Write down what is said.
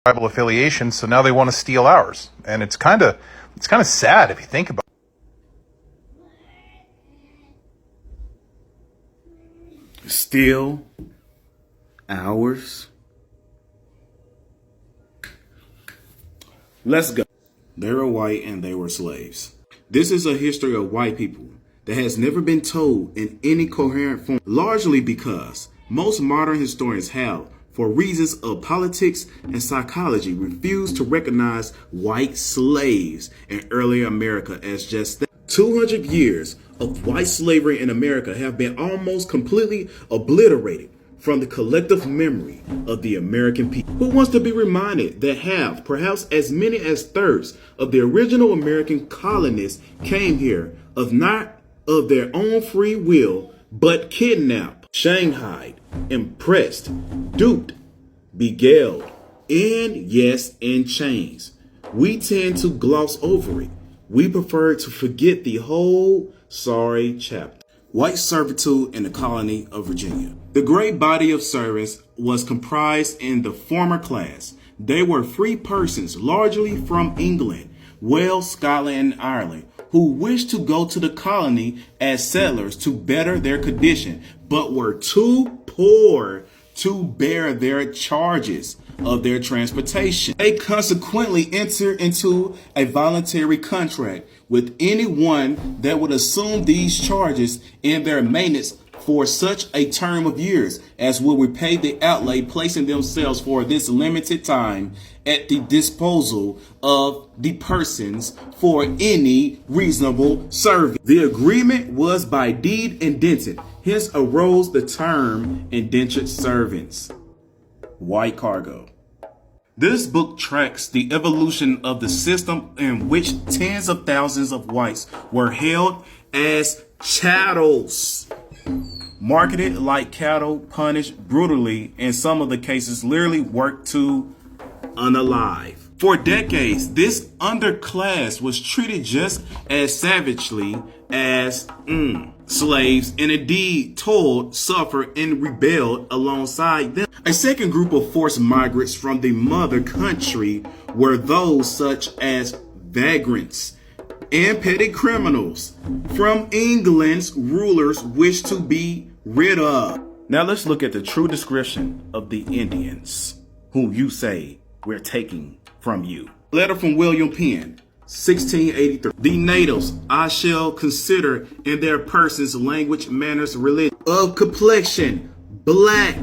tribal affiliation, so now they want to steal ours. And it's kind of sad if you think about it. Steal ours? Let's go. They were white and they were slaves. This is a history of white people that has never been told in any coherent form, largely because most modern historians have, for reasons of politics and psychology, refused to recognize white slaves in early America as just that. 200 years of white slavery in America have been almost completely obliterated from the collective memory of the American people. Who wants to be reminded that half, perhaps as many as thirds of the original American colonists came here of not of their own free will, but kidnapped, shanghaied, impressed, duped, beguiled, and yes, in chains. We tend to gloss over it. We prefer to forget the whole sorry chapter. White servitude in the colony of Virginia. The great body of servants was comprised in the former class. They were free persons, largely from England, Wales, Scotland, and Ireland, who wished to go to the colony as settlers to better their condition, but were too poor to bear their charges of their transportation. They consequently entered into a voluntary contract with anyone that would assume these charges and their maintenance for such a term of years as will repay the outlay, placing themselves for this limited time at the disposal of the persons for any reasonable service. The agreement was by deed indented, hence arose the term indentured servants. White cargo. This book tracks the evolution of the system in which tens of thousands of whites were held as chattels, marketed like cattle, punished brutally, in some of the cases literally worked to unalive. For decades, this underclass was treated just as savagely as slaves, and indeed toiled, suffered, and rebelled alongside them. A second group of forced migrants from the mother country were those such as vagrants and petty criminals from England's rulers wished to be rid of. Now let's look at the true description of the Indians, whom you say we're taking from you. Letter from William Penn, 1683. The natives I shall consider in their persons, language, manners, religion, of complexion, black,